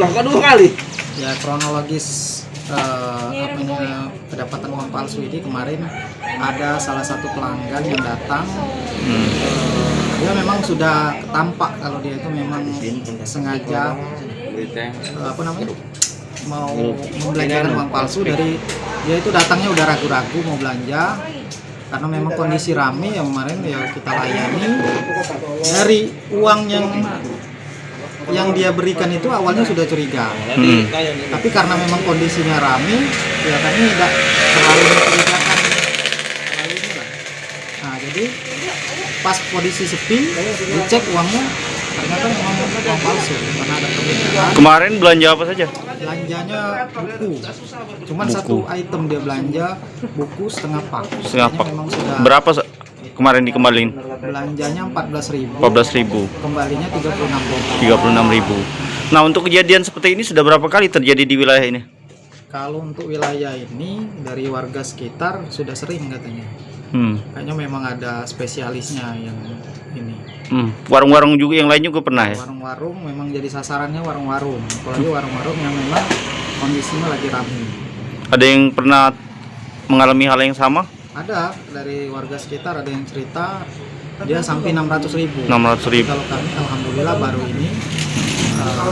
Loh, kok 2 kali? Ya kronologis kedapatan uang palsu ini kemarin ada salah satu pelanggan yang datang. Dia memang sudah ketampak kalau dia itu memang sengaja mau membelanjakan uang palsu. Dari dia itu datangnya udah ragu-ragu mau belanja karena memang kondisi rame yang kemarin ya kita layani. Dari uang yang dia berikan itu awalnya sudah curiga, tapi karena memang kondisinya rame, ya kami tidak terlalu mencurigakan terlalu lah. Nah, jadi pas kondisi sepi, dicek uangnya ternyata memang uang palsu karena ada perbedaan. Kemarin belanja apa saja? Belanjanya buku, cuman satu item dia belanja buku setengah pak. Setengah pak. Memang sudah Berapa kemarin dikembalin? Belanjanya 14.000. 14.000. Kembalinya 36.000. 36.000. Nah, untuk kejadian seperti ini sudah berapa kali terjadi di wilayah ini? Kalau untuk wilayah ini dari warga sekitar sudah sering katanya. Kayaknya memang ada spesialisnya yang ini. Warung-warung juga yang lain juga pernah ya? Warung-warung memang jadi sasarannya warung-warung. Apalagi warung-warung yang memang kondisinya lagi ramai. Ada yang pernah mengalami hal yang sama? Ada dari warga sekitar, ada yang cerita dia sampai 600.000. 600.000. Kalau kami alhamdulillah baru ini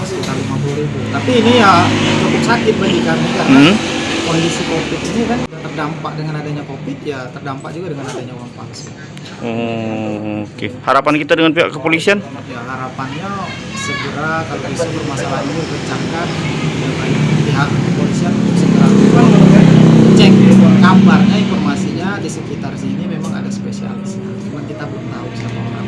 sekitar 50.000. Tapi ini ya cukup sakit bagi kami karena kondisi COVID ini kan terdampak dengan adanya COVID, ya terdampak juga dengan adanya uang palsu. Oke. Harapan kita dengan pihak kepolisian? Ya harapannya segera kalau bisa permasalahan ini dipecahkan, ya baik pihak kepolisian untuk segera cek kabarnya, informasinya di sekitar sini memang ada spesialis. Cuma kita belum tahu siapa orangnya.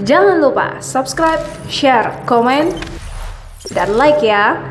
Jangan lupa subscribe, share, komen, dan like ya.